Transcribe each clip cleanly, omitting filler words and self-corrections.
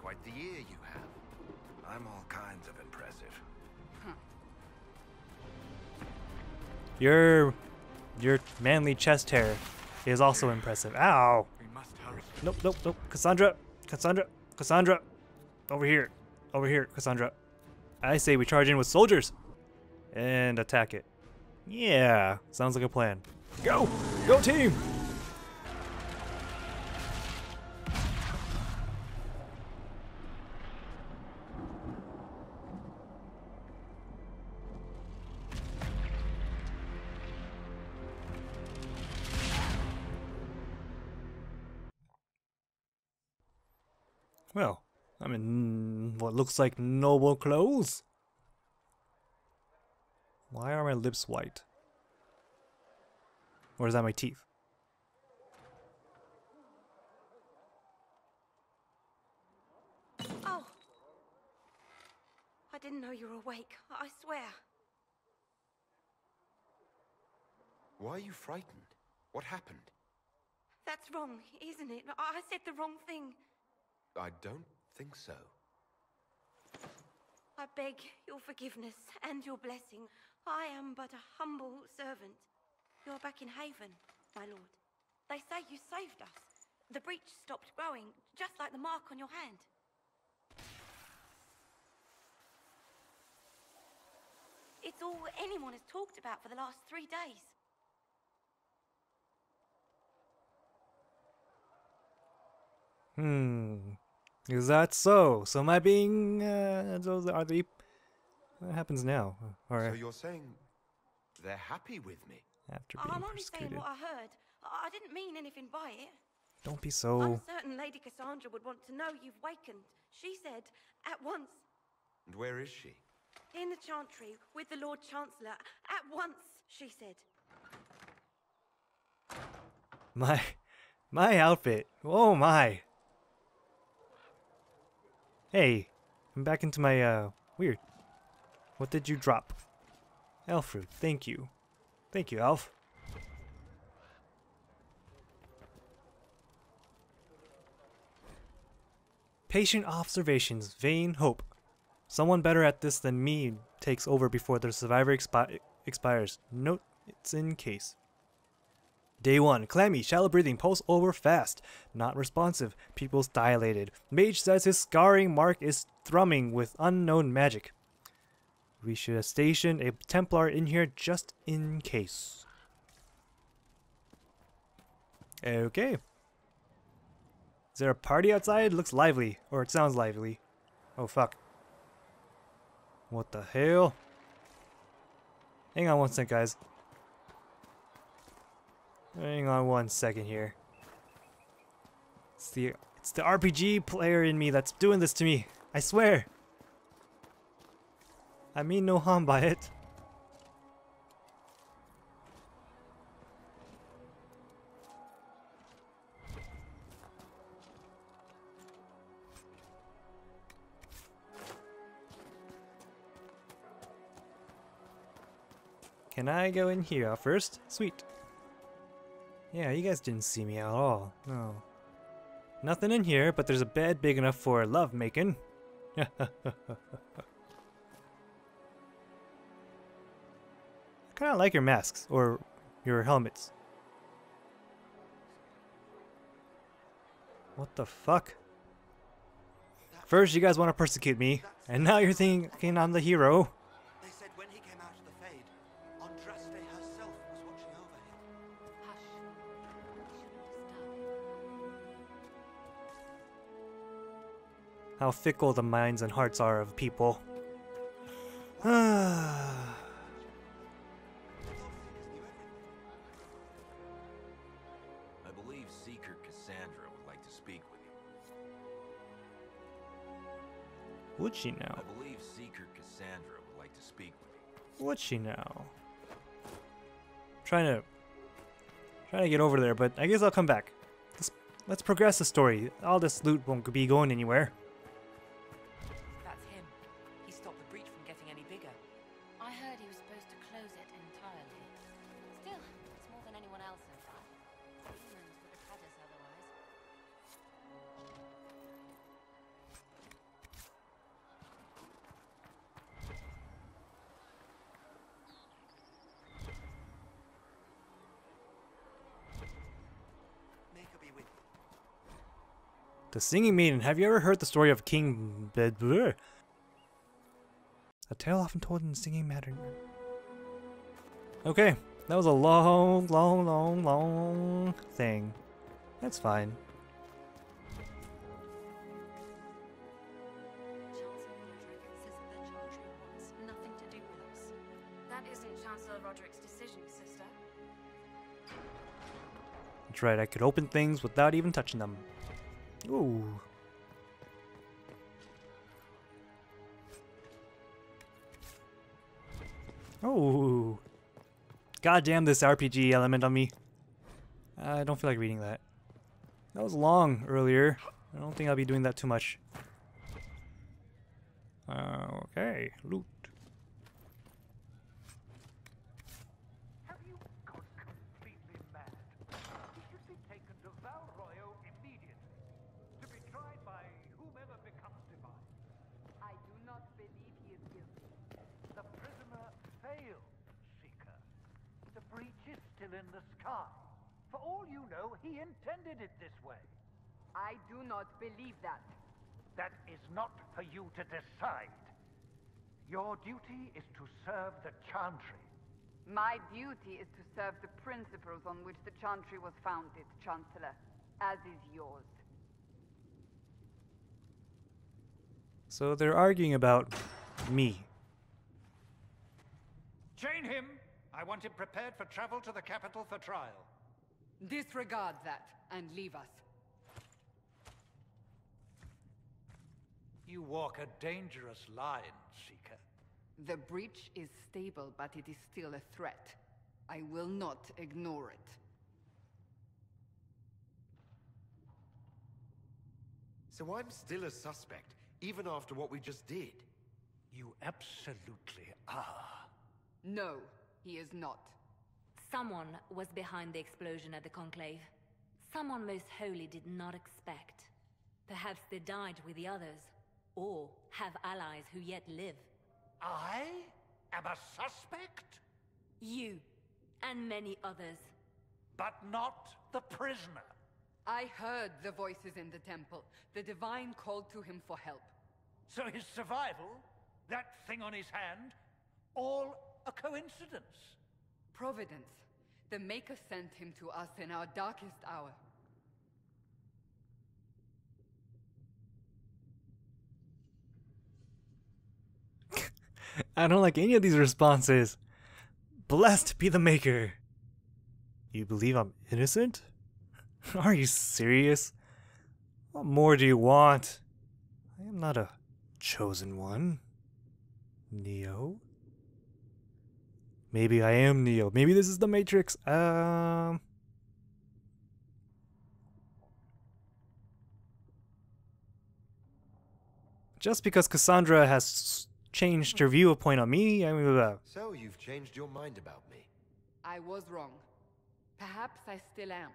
Quite the ear you have. I'm all kinds of impressive. Your manly chest hair is also impressive. Ow! We must hurry. Nope, nope, nope. Cassandra! Cassandra! Cassandra! Over here. Over here, Cassandra. I say we charge in with soldiers and attack it. Yeah, sounds like a plan. Go! Go team! Well, I'm in what looks like noble clothes. Why are my lips white? Or is that my teeth? Oh! I didn't know you were awake, I swear. Why are you frightened? What happened? That's wrong, isn't it? I said the wrong thing. I don't think so. I beg your forgiveness and your blessing. I am but a humble servant. You're back in Haven, my lord. They say you saved us. The breach stopped growing, just like the mark on your hand. It's all anyone has talked about for the last 3 days. Is that so? So am I being, are they, what happens now? Or So you're saying they're happy with me? after being I'm only saying persecuted? what I heard. I didn't mean anything by it. Don't be so... I'm certain Lady Cassandra would want to know you've wakened. She said, at once, And where is she? in the Chantry, with the Lord Chancellor. At once, she said. My outfit. Oh my. Hey, I'm back into my, weird. What did you drop? Elf fruit, thank you. Thank you, Elf. Patient observations, vain hope. Someone better at this than me takes over before the survivor expires. Note, it's in case. Day 1. Clammy, shallow breathing, pulse over fast. Not responsive, pupils dilated. Mage says his scarring mark is thrumming with unknown magic. We should station a Templar in here just in case. Okay. Is there a party outside? Looks lively. Or it sounds lively. Oh fuck. What the hell? Hang on one sec, guys. Hang on one second here. It's the RPG player in me that's doing this to me. I swear. I mean no harm by it. Can I go in here first? Sweet. Yeah, you guys didn't see me at all. No. Nothing in here, but there's a bed big enough for love making. I kind of like your masks, or your helmets. What the fuck? First you guys want to persecute me, and now you're thinking I'm the hero. They said when he came out of the Fade, Andraste herself was watching over him. Hush. We shouldn't disturb him. How fickle the minds and hearts are of people. I believe Seeker Cassandra would like to speak with you. Would she now? I believe Seeker Cassandra would like to speak with you. Would she now? Trying to get over there, but I guess I'll come back. Let's progress the story. All this loot won't be going anywhere. That's him. He stopped the breach from getting any bigger. I heard he was supposed to close it entirely. Still, it's more than anyone else has done. Humans would have had us otherwise. The Singing Maiden. Have you ever heard the story of King Bedblur? A tale often told in the Singing Maiden. Okay, that was a long thing. That's fine. That's right, I could open things without even touching them. Ooh. Oh. God damn this RPG element on me. I don't feel like reading that. That was long earlier. I don't think I'll be doing that too much. Okay, loot. Have you gone completely mad? He should be taken to Val Royo immediately, to be tried by whomever becomes divine. I do not believe he is guilty. The prisoner failed, Seeker. The breach is still in the sky. For all you know, he intended it this way. I do not believe that. That is not for you to decide. Your duty is to serve the Chantry. My duty is to serve the principles on which the Chantry was founded, Chancellor, as is yours. So they're arguing about me. Chain him! I want him prepared for travel to the capital for trial. Disregard that and leave us. You walk a dangerous line, Seeker. The breach is stable, but it is still a threat. I will not ignore it. So I'm still a suspect, even after what we just did. You absolutely are. No, he is not. Someone was behind the explosion at the Conclave. Someone most holy did not expect. Perhaps they died with the others, or have allies who yet live. I am a suspect? You, and many others. But not the prisoner. I heard the voices in the temple. The Divine called to him for help. So his survival, that thing on his hand, all a coincidence. Providence. The Maker sent him to us in our darkest hour. I don't like any of these responses. Blessed be the Maker. You believe I'm innocent? Are you serious? What more do you want? I am not a chosen one. Neo? Maybe I am Neo. Maybe this is the Matrix. Just because Cassandra has changed her viewpoint on me, I mean, So you've changed your mind about me. I was wrong. Perhaps I still am.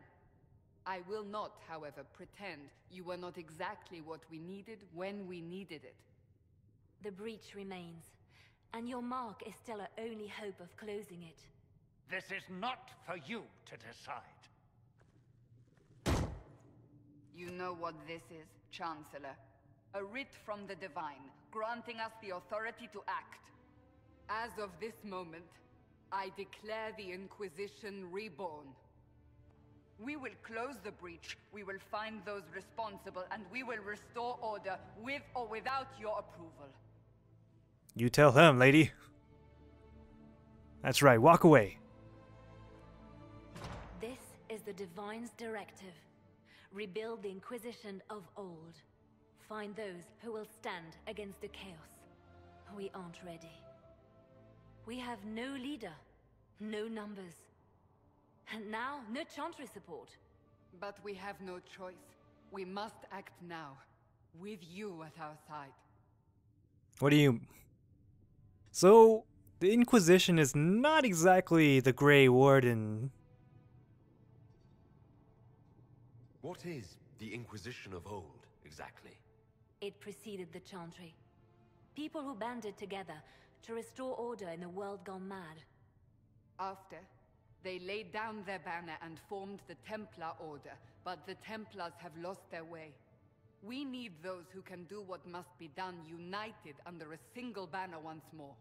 I will not, however, pretend you were not exactly what we needed when we needed it. The breach remains, and your mark is still our only hope of closing it. This is not for you to decide. You know what this is, Chancellor. A writ from the Divine, granting us the authority to act. As of this moment, I declare the Inquisition reborn. We will close the breach, we will find those responsible, and we will restore order with or without your approval. you tell him, lady. That's right, walk away. This is the Divine's directive. Rebuild the Inquisition of old. Find those who will stand against the chaos. We aren't ready. We have no leader, no numbers. And now, no Chantry support. But we have no choice. We must act now, with you at our side. What do you... So, the Inquisition is not exactly the Grey Warden. What is the Inquisition of old, exactly? It preceded the Chantry. People who banded together to restore order in a world gone mad. After, they laid down their banner and formed the Templar Order, but the Templars have lost their way. We need those who can do what must be done united under a single banner once more.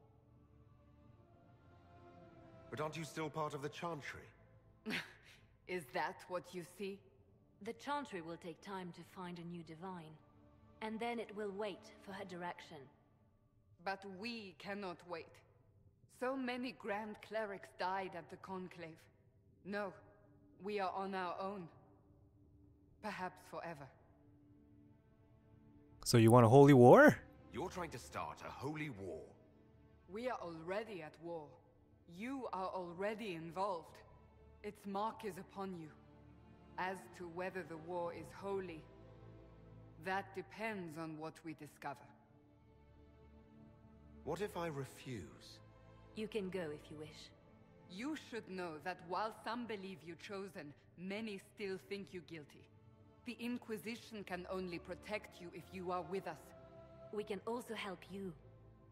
But aren't you still part of the Chantry? Is that what you see? The Chantry will take time to find a new divine. And then it will wait for her direction. But we cannot wait. So many Grand Clerics died at the Conclave. No, we are on our own. Perhaps forever. So you want a holy war? You're trying to start a holy war. We are already at war. You are already involved. Its mark is upon you. As to whether the war is holy, that depends on what we discover. What if I refuse? You can go if you wish. You should know that while some believe you chosen, many still think you guilty. The Inquisition can only protect you if you are with us. We can also help you.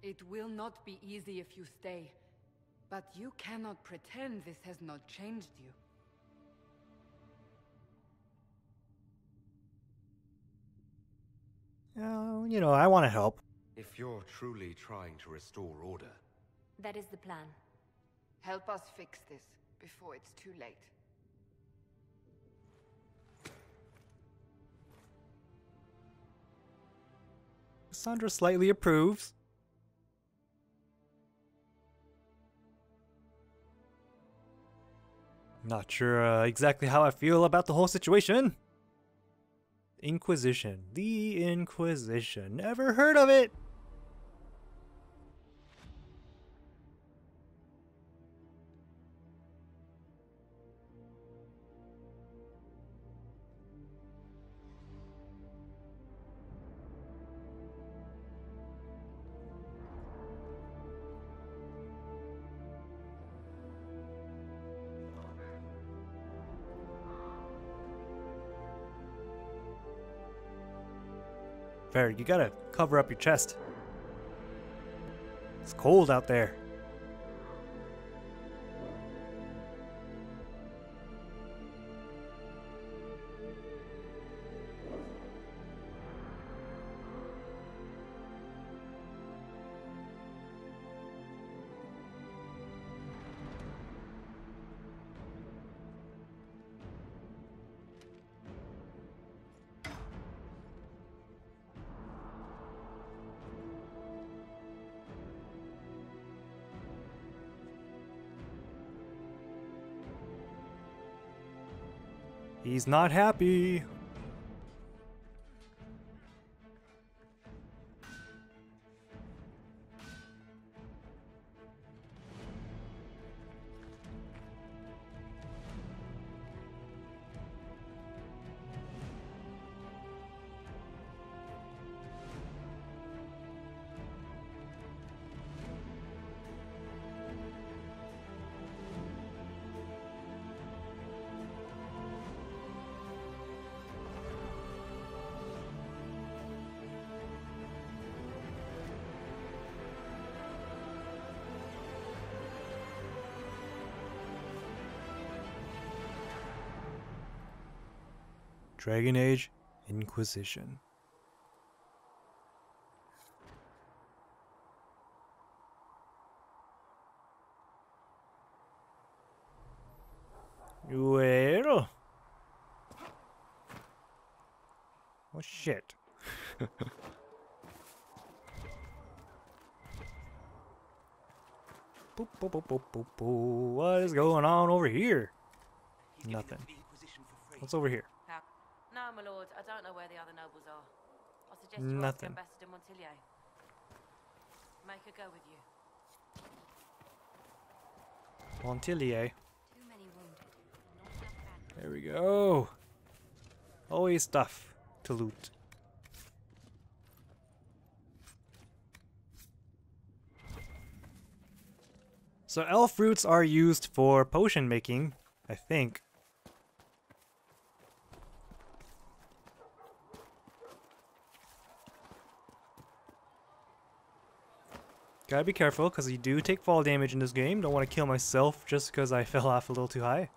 It will not be easy if you stay, but you cannot pretend this has not changed you. You know, I want to help. If you're truly trying to restore order, That is the plan. Help us fix this before it's too late. Cassandra slightly approves. Not sure exactly how I feel about the whole situation. Inquisition. The Inquisition. Never heard of it. Fair, you gotta cover up your chest. It's cold out there. He's not happy. Dragon Age Inquisition. Well. Oh shit. Boop, boop, boop, boop, boop, boop. What is going on over here? Nothing. What's over here? No, my lord, I don't know where the other nobles are. I suggest you ask Nothing. Ambassador Montillier. Make her go with you. Montillier. Too many wounded. Not enough bad. There we go. Always stuff to loot. So elf roots are used for potion making, I think. Gotta be careful, because you do take fall damage in this game. Don't want to kill myself just because I fell off a little too high.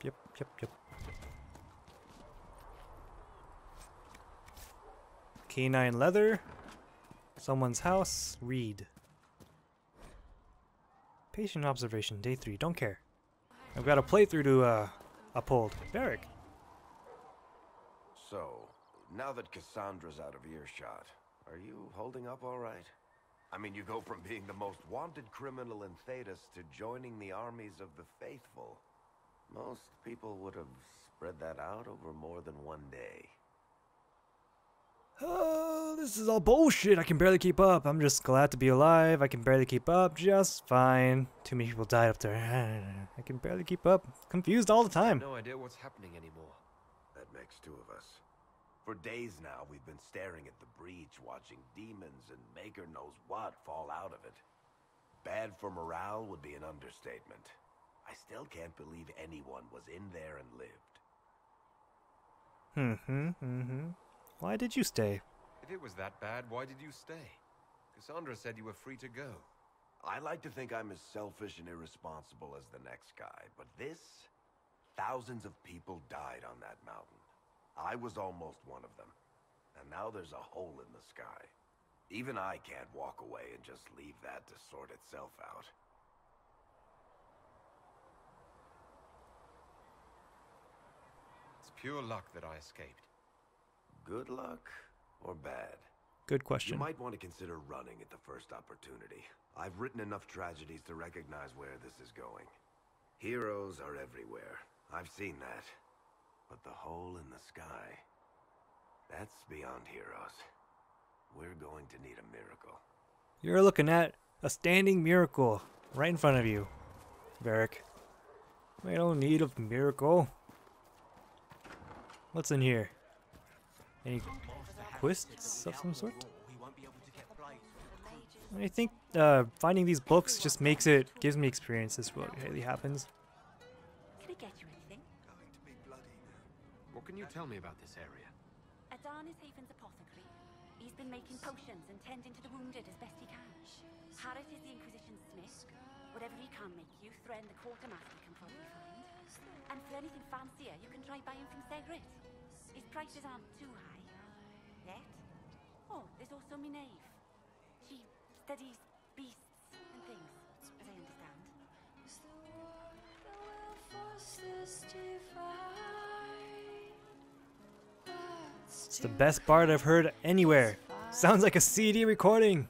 Yep. Canine leather. Someone's house. Read. Patient observation. Day 3. Don't care. I've got a playthrough to uphold. Varric. So, now that Cassandra's out of earshot, are you holding up all right? I mean, you go from being the most wanted criminal in Thedas to joining the armies of the faithful. Most people would have spread that out over more than one day. Oh, this is all bullshit. I can barely keep up. I'm just glad to be alive. I can barely keep up just fine. Too many people died up there. I can barely keep up. Confused all the time. No idea what's happening anymore. That makes two of us. For days now, we've been staring at the breach, watching demons and maker knows what fall out of it. Bad for morale would be an understatement. I still can't believe anyone was in there and lived. Why did you stay? If it was that bad, why did you stay? Cassandra said you were free to go. I like to think I'm as selfish and irresponsible as the next guy, but thousands of people died on that mountain. I was almost one of them, and now there's a hole in the sky. Even I can't walk away and just leave that to sort itself out. It's pure luck that I escaped. Good luck or bad? Good question. You might want to consider running at the first opportunity. I've written enough tragedies to recognize where this is going. Heroes are everywhere. I've seen that. But the hole in the sky, that's beyond heroes. We're going to need a miracle. You're looking at a standing miracle right in front of you, Varric. We don't need a miracle. What's in here? Any quests of some sort? I think finding these books just gives me experience. This really happens. Can I get you anything? What can you tell me about this area? Adan is Haven's apothecary. He's been making potions and tending to the wounded as best he can. Harriet is the Inquisition smith. Whatever he can make you, Thren the quartermaster can probably find. And for anything fancier, you can try buying from Segret. His prices aren't too high. Yet. Oh, there's also Minave. She studies beasts and things, as I understand. It's the best bard I've heard anywhere. Sounds like a CD recording.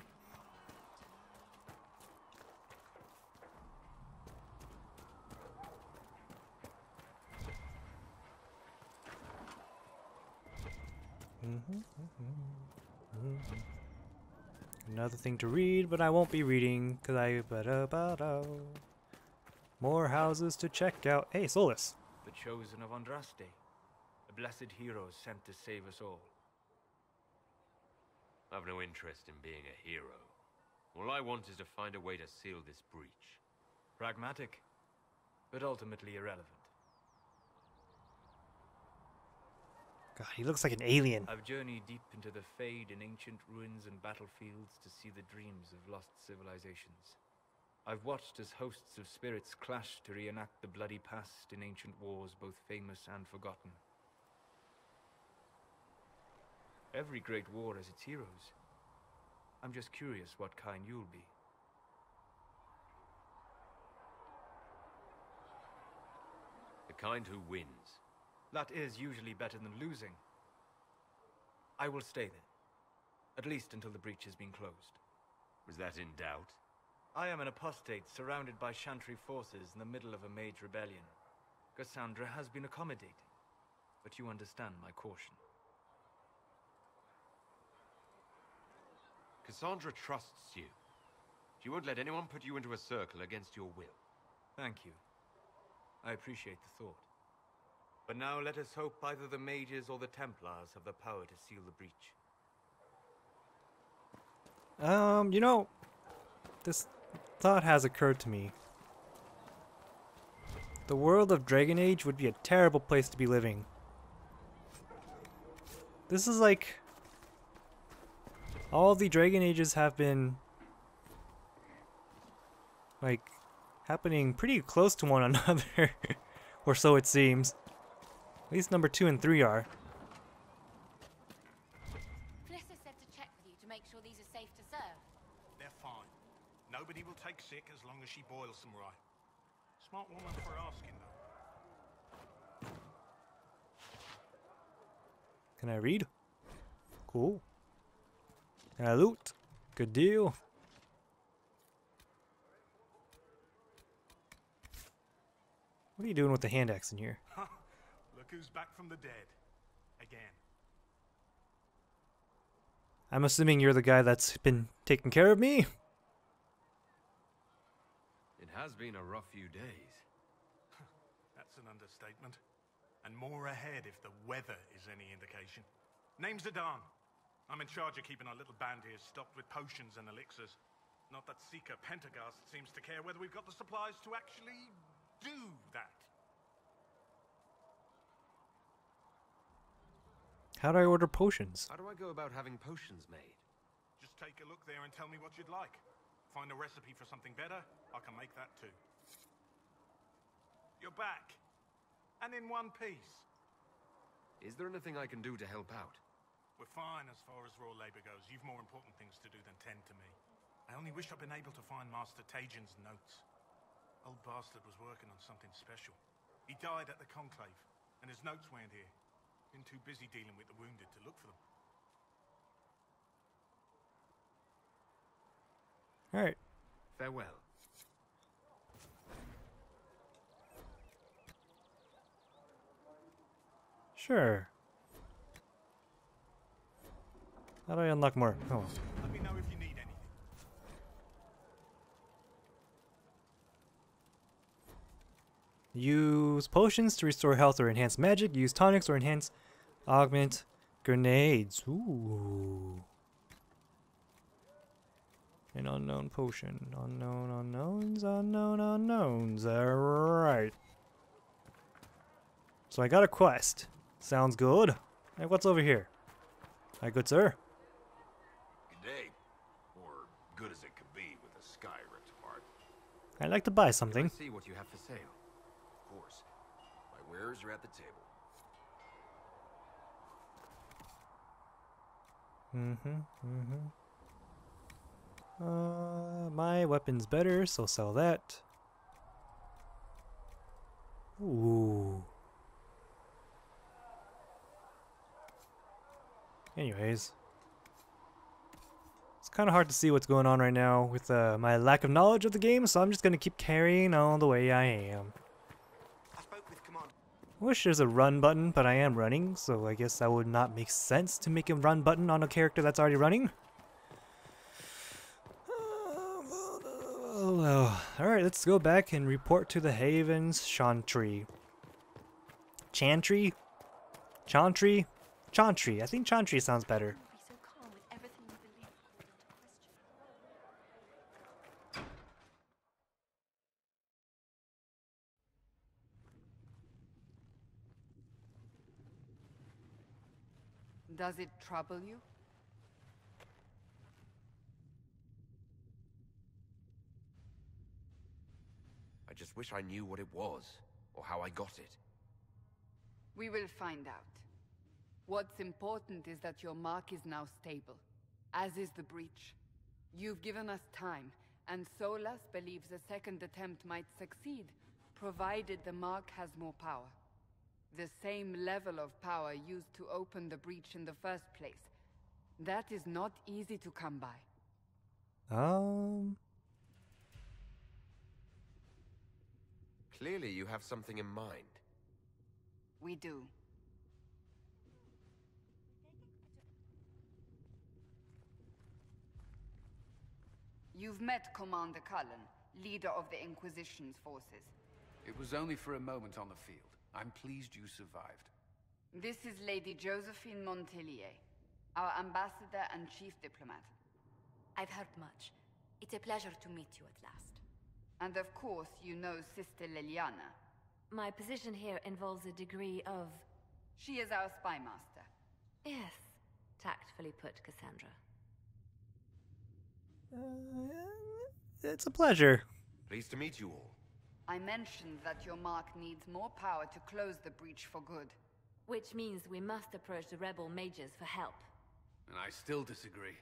Another thing to read, but I won't be reading because more houses to check out. Hey, Solus. The chosen of Andraste, a blessed hero sent to save us all. I've no interest in being a hero. All I want is to find a way to seal this breach. Pragmatic, but ultimately irrelevant. God, he looks like an alien. I've journeyed deep into the Fade in ancient ruins and battlefields to see the dreams of lost civilizations. I've watched as hosts of spirits clash to reenact the bloody past in ancient wars, both famous and forgotten. Every great war has its heroes. I'm just curious what kind you'll be. The kind who wins. That is usually better than losing. I will stay there. At least until the breach has been closed. Was that in doubt? I am an apostate surrounded by Chantry forces in the middle of a mage rebellion. Cassandra has been accommodating, but you understand my caution. Cassandra trusts you. She won't let anyone put you into a circle against your will. Thank you. I appreciate the thought. But now let us hope either the mages or the Templars have the power to seal the breach. You know, this thought has occurred to me. The world of Dragon Age would be a terrible place to be living. This is like... all the Dragon Ages have been... like, happening pretty close to one another. Or so it seems. At least number 2 and 3 are. Felissa said to check with you to make sure these are safe to serve. They're fine. Nobody will take sick as long as she boils them right. Smart woman for asking, though. Can I read? Cool. Can I loot? Good deal. What are you doing with the hand axe in here? Look who's back from the dead. Again. I'm assuming you're the guy that's been taking care of me? It has been a rough few days. That's an understatement. And more ahead if the weather is any indication. Name's Adan. I'm in charge of keeping our little band here stocked with potions and elixirs. Not that Seeker Pentagast seems to care whether we've got the supplies to actually do that. How do I order potions? How do I go about having potions made? Just take a look there and tell me what you'd like. Find a recipe for something better, I can make that too. You're back. And in one piece. Is there anything I can do to help out? We're fine as far as raw labor goes. You've more important things to do than tend to me. I only wish I'd been able to find Master Tajin's notes. Old bastard was working on something special. He died at the Conclave, and his notes weren't here. Been too busy dealing with the wounded to look for them. Alright. Farewell. Sure. How do I unlock more? Oh. Let me know if you need anything. Use potions to restore health or enhance magic. Use tonics or enhance augment grenades. Ooh. An unknown potion. Unknown unknowns. Unknown unknowns. Alright. So I got a quest. Sounds good. Hey, what's over here? Hi, good sir. Good day. Or good as it could be with the sky ripped apart. I'd like to buy something. Can I see what you have for sale? Of course. My wares are at the table. My weapon's better, so sell that. Ooh. Anyways. It's kind of hard to see what's going on right now with my lack of knowledge of the game, so I'm just going to keep carrying on the way I am. I spoke with Command. Wish there's a run button, but I am running, so I guess that would not make sense to make a run button on a character that's already running. Alright, let's go back and report to the Havens Chantry. Chantry? Chantry? Chantry. I think Chantry sounds better. Be so calm with everything you believe called into question. Does it trouble you? I just wish I knew what it was, or how I got it. We will find out. What's important is that your mark is now stable, as is the breach. You've given us time, and Solas believes a second attempt might succeed, provided the mark has more power. The same level of power used to open the breach in the first place. That is not easy to come by. Clearly you have something in mind. We do. You've met Commander Cullen, leader of the Inquisition's forces. It was only for a moment on the field. I'm pleased you survived. This is Lady Josephine Montelier, our ambassador and chief diplomat. I've heard much. It's a pleasure to meet you at last. And of course, you know Sister Liliana. My position here involves a degree of... She is our spy master. Yes, tactfully put, Cassandra. It's a pleasure. Pleased to meet you all. I mentioned that your mark needs more power to close the breach for good. Which means we must approach the rebel mages for help. And I still disagree.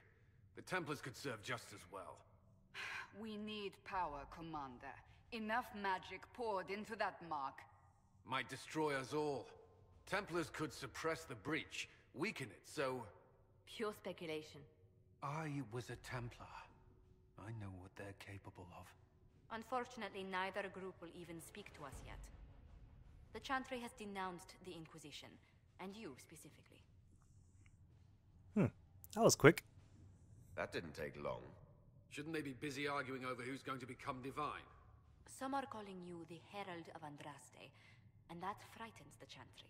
The Templars could serve just as well. We need power, Commander. Enough magic poured into that mark. Might destroy us all. Templars could suppress the breach, weaken it, so... Pure speculation. I was a Templar. I know what they're capable of. Unfortunately, neither group will even speak to us yet. The Chantry has denounced the Inquisition, and you specifically. That was quick. That didn't take long. Shouldn't they be busy arguing over who's going to become divine? Some are calling you the Herald of Andraste, and that frightens the Chantry.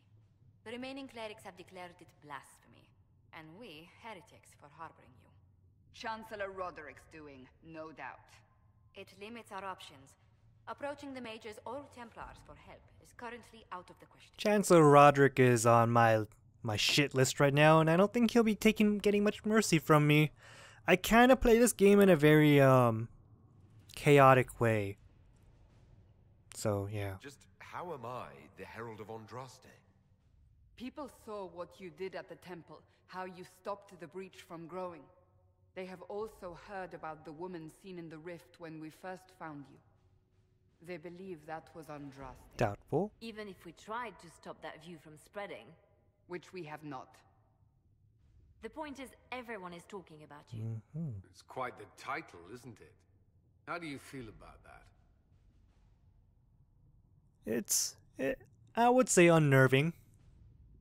The remaining clerics have declared it blasphemy, and we, heretics, for harboring you. Chancellor Roderick's doing, no doubt. It limits our options. Approaching the mages or Templars for help is currently out of the question. Chancellor Roderick is on my shit list right now, and I don't think he'll be getting much mercy from me. I kind of play this game in a very chaotic way. So yeah. Just how am I the Herald of Andraste? People saw what you did at the temple, how you stopped the breach from growing. They have also heard about the woman seen in the rift when we first found you. They believe that was Andraste. Doubtful. Even if we tried to stop that view from spreading. Which we have not. The point is, everyone is talking about you. It's quite the title, isn't it? How do you feel about that? I would say unnerving.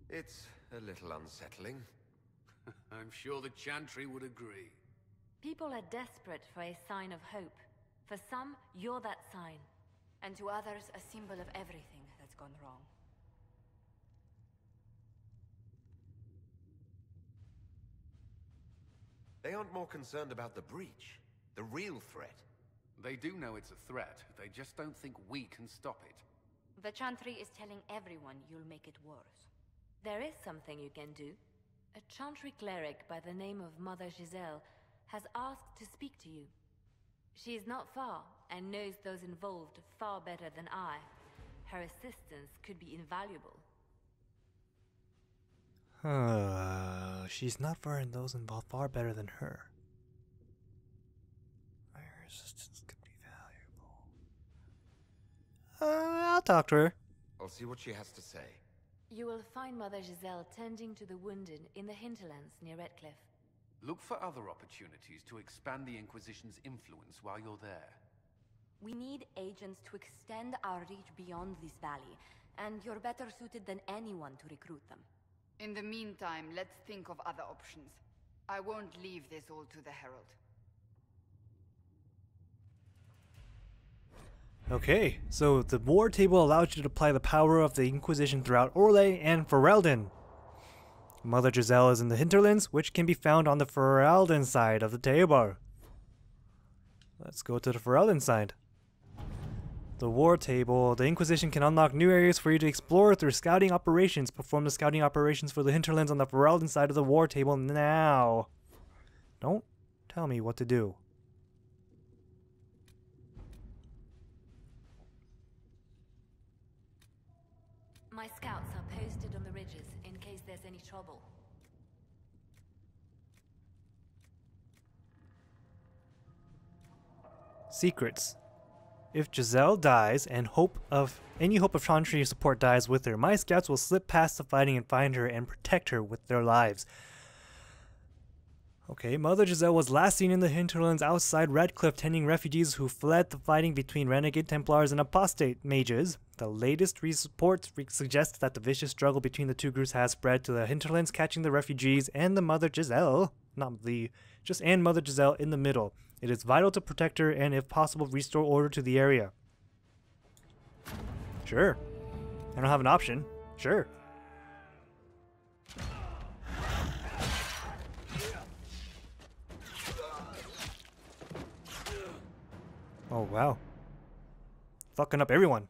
It's a little unsettling. I'm sure the Chantry would agree. People are desperate for a sign of hope. For some, you're that sign. And to others, a symbol of everything that's gone wrong. They aren't more concerned about the breach, the real threat. They do know it's a threat, they just don't think we can stop it. The Chantry is telling everyone you'll make it worse. There is something you can do. A Chantry cleric by the name of Mother Giselle has asked to speak to you. She is not far, and knows those involved far better than I. Her assistance could be invaluable. She's not far in those involved far better than her. Her assistance could be valuable. I'll talk to her. I'll see what she has to say. You will find Mother Giselle tending to the wounded in the hinterlands near Redcliffe. Look for other opportunities to expand the Inquisition's influence while you're there. We need agents to extend our reach beyond this valley, and you're better suited than anyone to recruit them. In the meantime, let's think of other options. I won't leave this all to the Herald. Okay, so the war table allows you to apply the power of the Inquisition throughout Orlais and Ferelden. Mother Giselle is in the hinterlands, which can be found on the Ferelden side of the table. Let's go to the Ferelden side. The war table. The Inquisition can unlock new areas for you to explore through scouting operations. Perform the scouting operations for the hinterlands on the Ferelden side of the war table now. Don't tell me what to do. My scouts are posted on the ridges in case there's any trouble. Secrets. If Giselle dies and any hope of Chantry support dies with her, my scouts will slip past the fighting and find her and protect her with their lives. Okay, Mother Giselle was last seen in the hinterlands outside Redcliffe tending refugees who fled the fighting between renegade Templars and apostate mages. The latest reports suggest that the vicious struggle between the two groups has spread to the hinterlands, catching the refugees and the Mother Giselle, and Mother Giselle in the middle. It is vital to protect her and, if possible, restore order to the area. Sure. I don't have an option. Sure. Oh, wow. Fucking up everyone.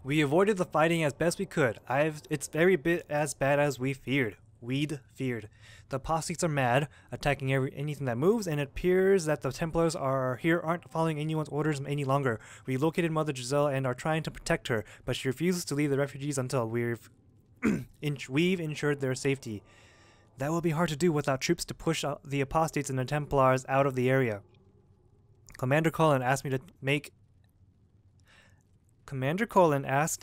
We avoided the fighting as best we could. It's very bit as bad as we'd feared. The apostates are mad, attacking anything that moves, and it appears that the Templars aren't following anyone's orders any longer. We located Mother Giselle and are trying to protect her, but she refuses to leave the refugees until we've ensured their safety. That will be hard to do without troops to push the apostates and the Templars out of the area. Commander Cullen asked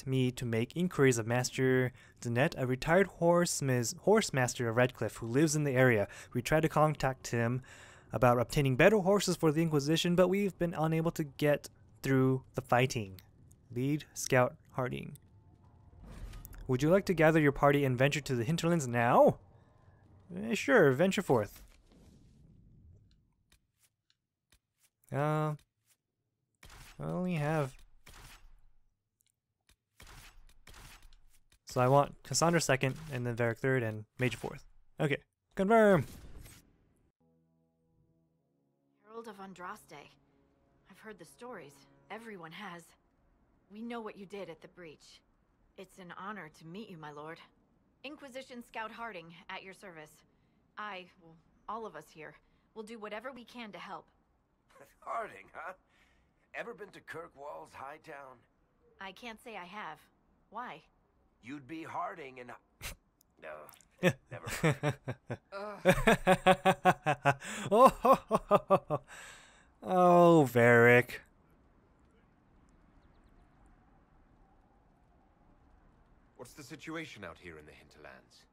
me to make inquiries of Master Dinette, a retired horse master of Redcliffe who lives in the area. We tried to contact him about obtaining better horses for the Inquisition, but we've been unable to get through the fighting. Lead Scout Harding. Would you like to gather your party and venture to the hinterlands now? Sure, venture forth. I only have... So I want Cassandra 2nd, and then Varric 3rd, and Mage 4th. Okay, confirm! Herald of Andraste. I've heard the stories. Everyone has. We know what you did at the breach. It's an honor to meet you, my lord. Inquisition Scout Harding, at your service. All of us here, will do whatever we can to help. Harding, huh? Ever been to Kirkwall's Hightown? I can't say I have. Why? You'd be Harding and... No, never mind. Oh, Varric. What's the situation out here in the hinterlands?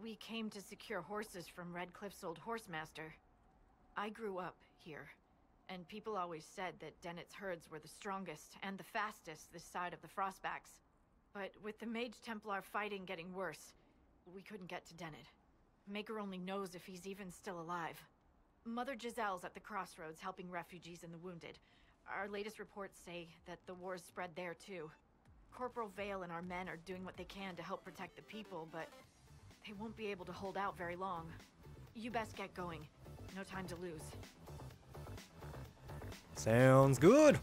We came to secure horses from Redcliffe's old horsemaster. I grew up here, and people always said that Dennett's herds were the strongest and the fastest this side of the Frostbacks. But with the Mage Templar fighting getting worse, we couldn't get to Dennett. Maker only knows if he's even still alive. Mother Giselle's at the crossroads helping refugees and the wounded. Our latest reports say that the war's spread there too. Corporal Vale and our men are doing what they can to help protect the people, but they won't be able to hold out very long. You best get going. No time to lose. Sounds good.